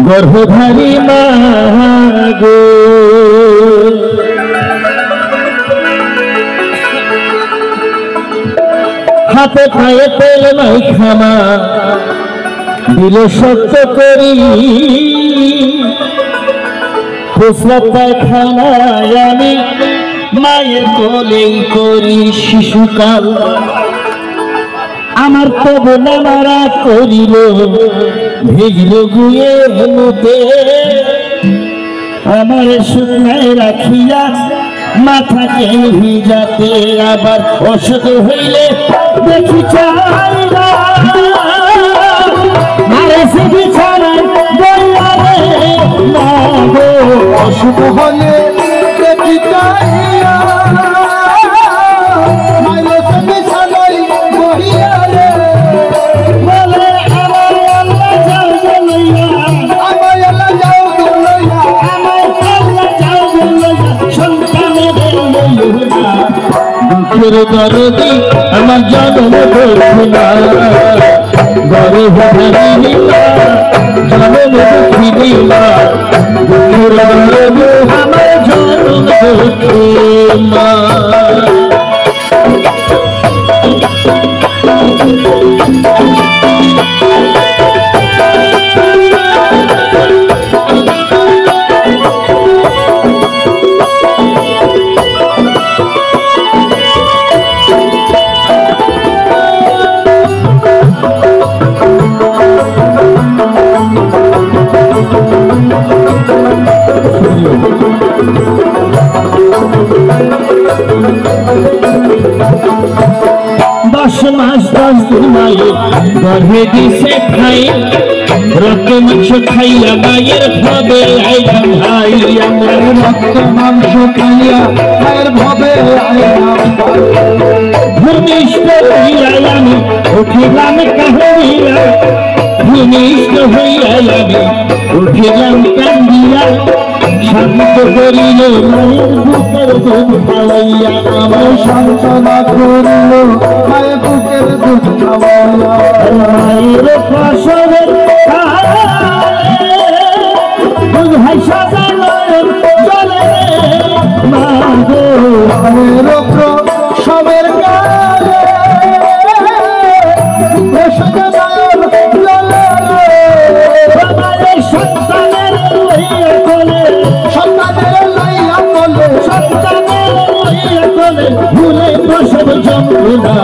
গর্ভধারী মা গো হাতে পায়ে তেল মাইখামা দিল সত্য করি খুচরা পায়খানায় আমি মায়ের কোলেই করি শিশুকাল আমার তব নামারা করিল ভিজল গুয়ে হলুতে আমার শুকনায় রাখিয়া মাথাকে ভিজাতে আবার অসুখ হইলে দেখি চাই না মারে সে বিছানায় বললারে না গো অসুখ হলে দেখি চাই না মারে সে বিছানায় বহিয়া রে বলে আমার আল্লাহ যাও গো লইয়া আমার আল্লাহ যাও গো লইয়া আমার আল্লাহ যাও গো লইয়া সন্তানের লইয়া দুঃখের দরদি আমার জন্ম দুঃখিনা গর্ভধারিণী মা জন্ম দুঃখিনী মা দুঃখের দরদি আমার জন্ম দুঃখী মা दस मास 10 दिन माয়ের গর্ভে দিছে খাই রক্ত মাংস খাইয়া মায়ের ভাবে আইলাম ভাই আমার রক্ত মাংস খাইয়া মায়ের ভাবে আইলাম ভূমিষ্ঠ হইয়া আমি উঠিলাম কাহিয়া ভূমিষ্ঠ হইয়া আমি উঠিলাম কান্দিয়া শান্ত করিল মায়ের বুকের দুধ খাওয়াইয়া আমার সান্ত্বনা করিল মায়ের বুকের দুধ খাওয়াইয়া মায়ের প্রসবের দুধ ভাই সাদা নয়ন জলে মা গো মায়ের প্রসবের কালে সাদা নয়ন জলে মায়ের সন্তানের লইয়া কোলে সন্তানের লইয়া কোলে সন্তানের লইয়া কোলে ভুলে প্রসব যন্ত্রণা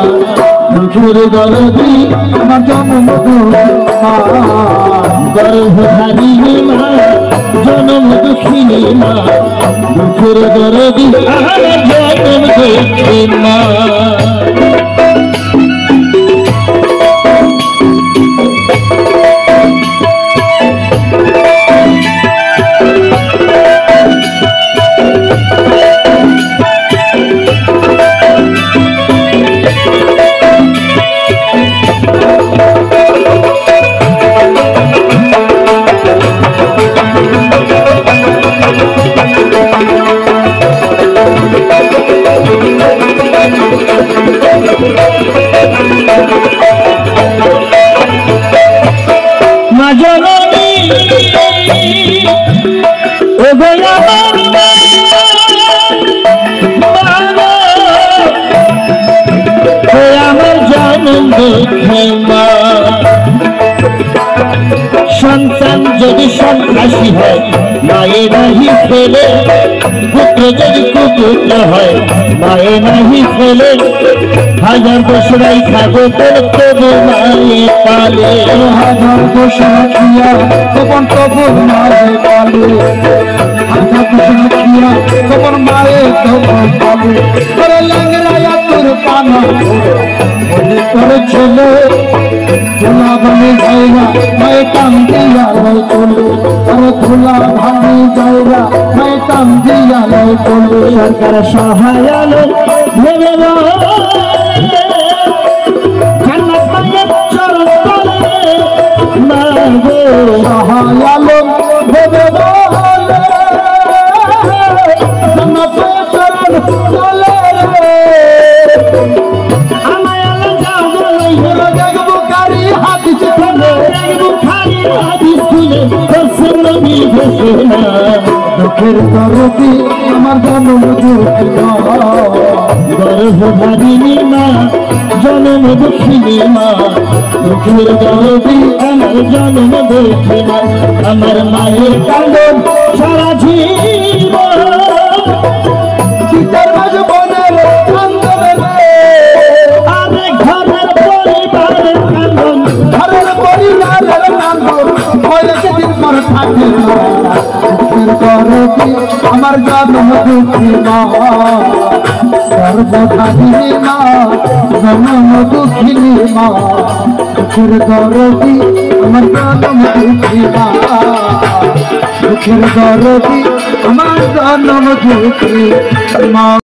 দুঃখের দরদি আমার জন্ম গর্ভধারিণী মা জনম দুঃখিনী মা দুঃখের দরদি আমার জনম দুঃখী মা মা জননী ও গো আমার মা ও আমার জনম দুঃখী মা সন্তান যদি সন্ত্রাসী হয় মায়ে নাহি ফেলে পুত্র যদি কুপুত্র হয় মায়ে নাহি ফেলে হাজার বছরাই খাবো তবু মায়ে পালে হাজার ঘোষণা খিয়া তখন তবুর মায়ে পালে হাজার ঘোষণা খিয়া তখন মায়ে তবুর পালে করে ল্যাংরাইয়া তোর পানা বলে তোর ছেলে খোলা ভাঙে যাইরা মায়ে টান দিয়া লাই তোলে আরে খোলা ভাঙে যাইরা মায়ে টান দিয়া লাই তোলে সরকার সহায়ালো ভেবে জান্নাত মায়ের চরণ তলে মা গো সহায়ালো ভেবে বলে জান্নাত মায়ের চরণ তলে আমায় আল্লাহ যাও গো লইয়া দেখবো কারি হাদিস দেখবো খালি হাদিস খুলে নদী ভেসে না দুঃখের দরদি আমার জনম দুঃখী মা গর্ভধারিণী মা জনম দুঃখিনী মা দুঃখের দরদি আমার জনম দুঃখী মা আমার মায়ের কান্দন সারা জীবন পিতার মাঝ বোনের কান্দন আরে ঘরের পরিবারের কান্দন ঘরের পরিবারের কান্দন কয়েক দিন পর থাকে দুঃখের দরদি আমার জনম দুঃখী মা সর্বধারিণী মা জনম দুঃখিনী মা দুঃখের দরদি আমার জনম দুঃখী মা দুঃখের দরদি আমার জনম দুঃখী মা।